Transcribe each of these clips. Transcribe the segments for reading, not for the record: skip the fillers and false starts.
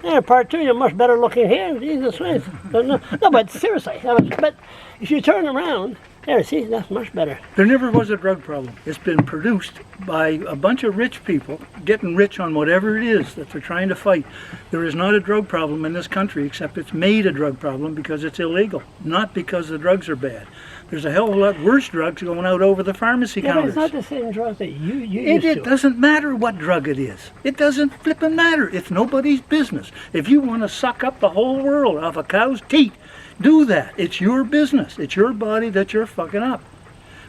Yeah, part two, you're much better looking here. Jesus Christ. No, but seriously. But if you turn around, there, see, that's much better. There never was a drug problem. It's been produced by a bunch of rich people getting rich on whatever it is that they're trying to fight. There is not a drug problem in this country, except it's made a drug problem because it's illegal, not because the drugs are bad. There's a hell of a lot worse drugs going out over the pharmacy counters. But it's not the same drug that you used to. It doesn't matter what drug it is. It doesn't flippin' matter. It's nobody's business. If you want to suck up the whole world off a cow's teat, do that. It's your business. It's your body that you're fucking up.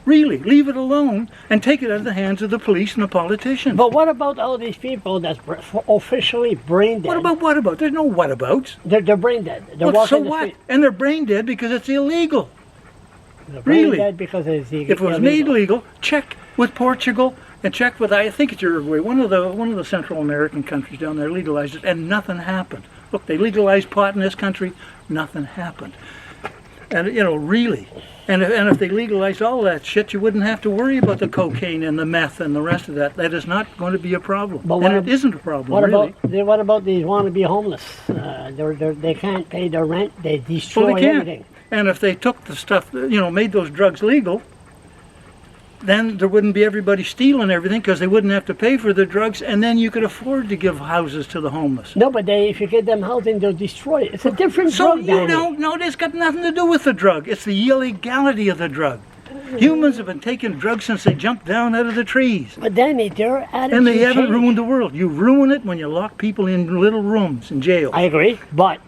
Really, leave it alone and take it out of the hands of the police and the politicians. But what about all these people that's officially brain dead? What about? There's no whatabouts. They're brain dead. They're Well, so walking the what? street. And they're brain dead because it's illegal. They're brain Really? dead because it's illegal. If it was made legal, check with Portugal and check with, I think it's Uruguay, one of the Central American countries down there legalized it, and nothing happened. Look, they legalized pot in this country, nothing happened. And really, and if they legalized all that shit, you wouldn't have to worry about the cocaine and the meth and the rest of that. That is not going to be a problem, and it isn't a problem. What about these wannabe homeless? They can't pay their rent. They destroy Well, they can't. everything. And if they took the stuff, made those drugs legal, then there wouldn't be everybody stealing everything because they wouldn't have to pay for the drugs, and then you could afford to give houses to the homeless. No, but if you get them housing, they'll destroy it. It's a different drug, So you don't know. It's got nothing to do with the drug. It's the illegality of the drug. Humans have been taking drugs since they jumped down out of the trees. But Danny, their attitude And they haven't changed. ruined the world. You ruin it when you lock people in little rooms in jail. I agree, but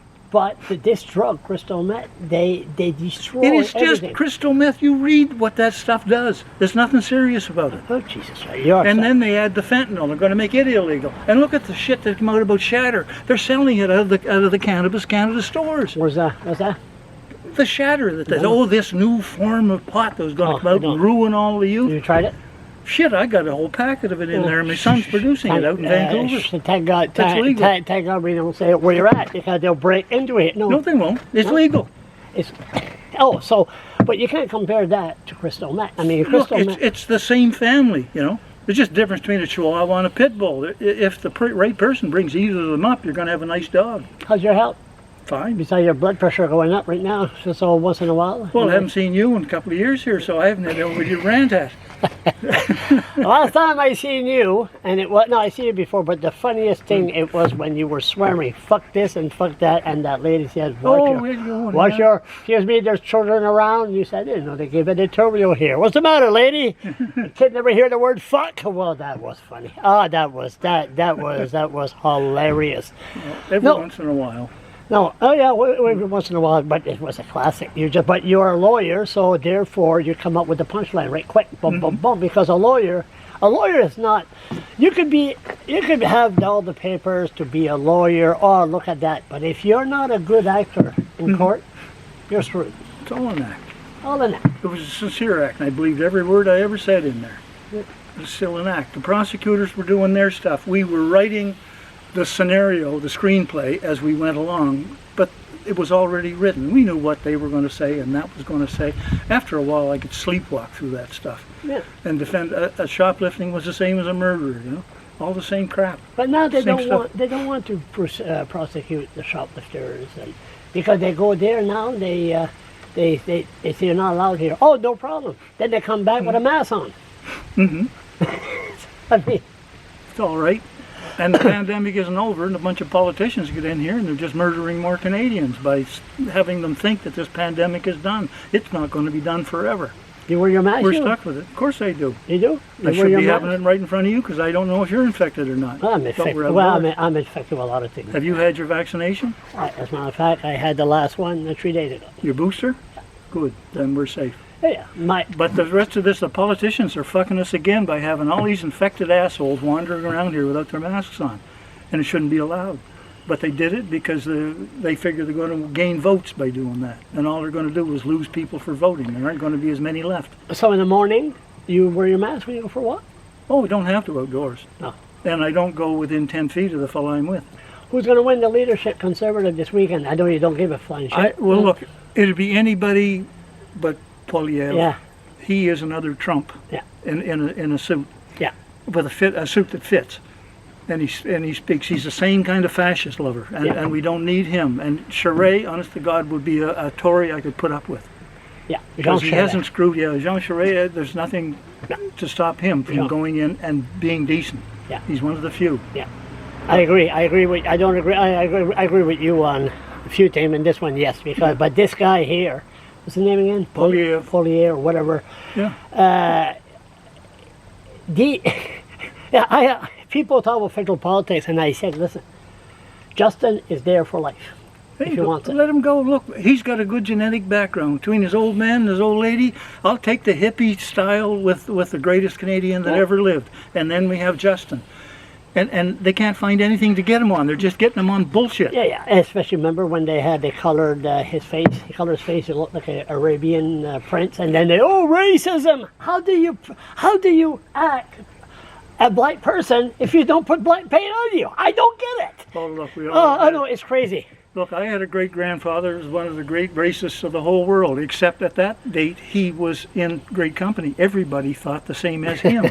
this drug, crystal meth, they destroy It is everything. just crystal meth. You read what that stuff does. There's nothing serious about it. Oh, Jesus. And then they add the fentanyl. They're going to make it illegal. And look at the shit that came out about shatter. They're selling it out of the Cannabis Canada stores. What's that? The shatter that this new form of pot that was going to come out and ruin all the youth. You tried it? Shit, I got a whole packet of it in there. My son's producing it out in Vancouver. Thank God, That's legal. thank God we don't say where you're at because they'll break into it. No, they won't. It's legal. But you can't compare that to crystal meth. I mean, Look, crystal meth. it's the same family, There's just a difference between a Chihuahua and a Pit Bull. If the right person brings either of them up, you're going to have a nice dog. How's your health? Fine. Besides your blood pressure going up right now, just all once in a while. Well, I haven't seen you in a couple of years here, so I haven't had over your rant at. Last time I seen you, I seen you before, but the funniest thing it was when you were swearing, fuck this and fuck that, and that lady said, excuse me, there's children around. And you said, I didn't know they gave editorial here. What's the matter, lady? The kid never hear the word fuck? Well, that was funny. That was hilarious. Every once in a while. No, every once in a while, but it was a classic. But you're a lawyer, so therefore you come up with the punchline right quick, boom, boom, boom. Because a lawyer is not. You could have all the papers to be a lawyer. Oh, look at that! But if you're not a good actor in court, you're screwed. It's all an act. All an act. It was a sincere act, and I believed every word I ever said in there. It was still an act. The prosecutors were doing their stuff. We were writing the scenario, the screenplay, as we went along, but it was already written. We knew what they were going to say and that was going to say. After a while, I could sleepwalk through that stuff. Yeah. And defend a shoplifting was the same as a murder, all the same crap. But now they don't want to prosecute the shoplifters, because they go there now. They say you're not allowed here. Oh, no problem. Then they come back with a mask on. Mm-hmm. I mean, it's all right. And the pandemic isn't over, and a bunch of politicians get in here and they're just murdering more Canadians by having them think that this pandemic is done. It's not going to be done forever. You wear your mask? We're stuck with it. Of course I do. You do? I should be having it right in front of you because I don't know if you're infected or not. I'm infected. I'm infected with a lot of things. Have you had your vaccination? As a matter of fact, I had the last one 3 days ago. Your booster? Good. Then we're safe. Yeah. But the rest of this, the politicians are fucking us again by having all these infected assholes wandering around here without their masks on. And it shouldn't be allowed. But they did it because they figure they're going to gain votes by doing that. And all they're going to do is lose people for voting. There aren't going to be as many left. So in the morning, you wear your mask when you go for a walk? Oh, we don't have to outdoors. No. And I don't go within 10 feet of the fellow I'm with. Who's going to win the leadership Conservative this weekend? I know you don't give a flying shit. Well, look, it'd be anybody but Poilievre. Yeah. He is another Trump. Yeah. In a suit. Yeah. With a suit that fits. And he speaks. He's the same kind of fascist lover, and we don't need him. And Charest, honest to God, would be a Tory I could put up with. Yeah, because he hasn't screwed. Yeah, Jean Charest. There's nothing to stop him from going in and being decent. Yeah, he's one of the few. Yeah, I agree. I agree with. I don't agree. I agree with you on a few things, and this one, yes, because but this guy here, what's his name again? Poliev or whatever. Yeah. People talk about federal politics, and I said, listen, Justin is there for life. If you want to. Let him go. Look, he's got a good genetic background. Between his old man and his old lady, I'll take the hippie style with the greatest Canadian that ever lived. And then we have Justin. And they can't find anything to get him on. They're just getting him on bullshit. Yeah. Especially remember when they colored his face. He colored his face. It looked like an Arabian prince. And then racism. How do you act a black person if you don't put black paint on you? I don't get it. Oh, look, I know, it's crazy. Look, I had a great-grandfather who was one of the great racists of the whole world, except at that date, he was in great company. Everybody thought the same as him.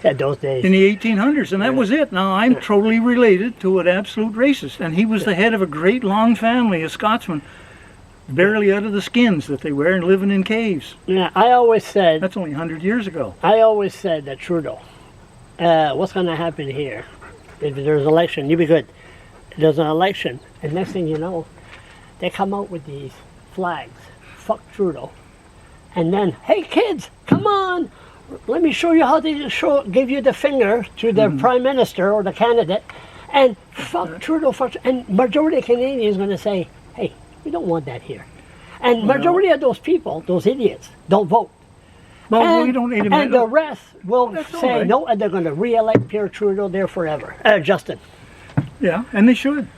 At those days. In the 1800s, and that was it. Now, I'm totally related to an absolute racist, and he was the head of a great long family of Scotsmen, barely out of the skins that they wear and living in caves. Yeah, I always said... That's only 100 years ago. I always said that Trudeau, what's going to happen here? If there's an election, you be good. There's an election, and next thing you know, they come out with these flags. Fuck Trudeau. And then, hey kids, come on, let me show you how they give you the finger to the prime minister or the candidate, and fuck Trudeau. And majority of Canadians going to say, hey, we don't want that here. And majority of those people, those idiots, don't vote. Well, we don't need him. And the rest will say no, and they're going to re-elect Pierre Trudeau there forever. Justin. Yeah, and they should.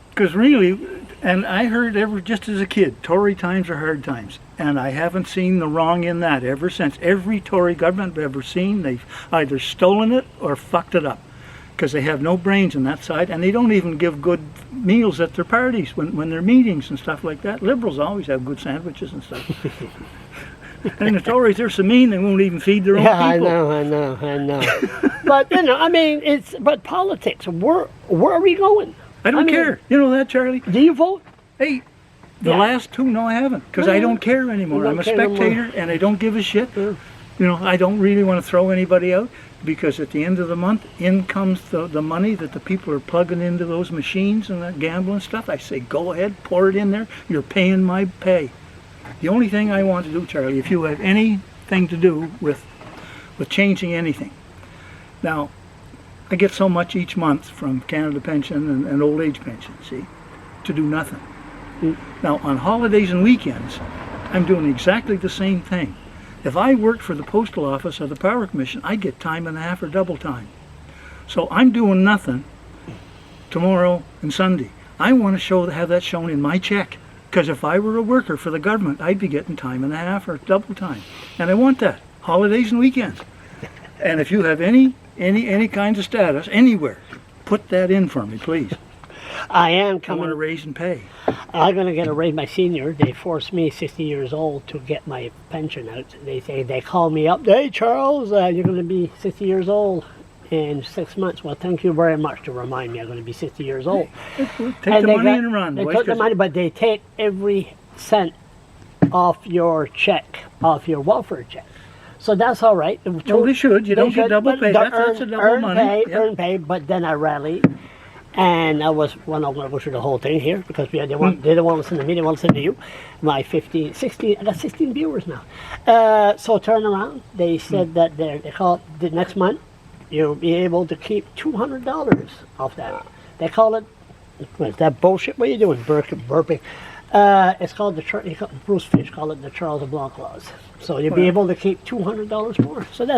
Because really, and I heard just as a kid, Tory times are hard times. And I haven't seen the wrong in that ever since. Every Tory government I've ever seen, they've either stolen it or fucked it up. Because they have no brains on that side, and they don't even give good meals at their parties when they're meetings and stuff like that. Liberals always have good sandwiches and stuff. And the Tories, they're so mean they won't even feed their own people. I know. But, I mean, but politics, where are we going? I don't care. You know that, Charlie? Do you vote? Hey, the last two, no, I haven't. Because I don't care anymore. I'm a spectator, and I don't give a shit. You know, I don't really want to throw anybody out. Because at the end of the month, in comes the money that the people are plugging into those machines and that gambling stuff. I say, go ahead, pour it in there. You're paying my pay. The only thing I want to do, Charlie, if you have anything to do with changing anything. Now, I get so much each month from Canada Pension and old age pension, see, to do nothing. Now, on holidays and weekends, I'm doing exactly the same thing. If I worked for the Postal Office or the Power Commission, I'd get time and a half or double time. So I'm doing nothing tomorrow and Sunday. I want to have that shown in my check. Because if I were a worker for the government, I'd be getting time and a half or double time. And I want that. Holidays and weekends. And if you have any kind of status anywhere, put that in for me, please. I am coming. I want to raise and pay. I'm going to get a raise my senior. They forced me, 60 years old, to get my pension out. They call me up. Hey, Charles, you're going to be 60 years old in 6 months. Well, thank you very much to remind me I'm going to be 60 years old. Take the money and run. They took the money, but they take every cent off your check, off your welfare check. So that's all right. Well, they should. You don't get double pay. That's a double money. Earn pay, but then I rallied. And I was, I'm going to go through the whole thing here because they don't want to listen to me, they want to listen to you. My 16, I got 16 viewers now. So turn around, they said that they call it the next month, you'll be able to keep $200 off that. They call it, what's that bullshit? What are you doing, burping? It's called Bruce Fish called it the Charles LeBlanc clause. So you'll be able to keep $200 more. So that's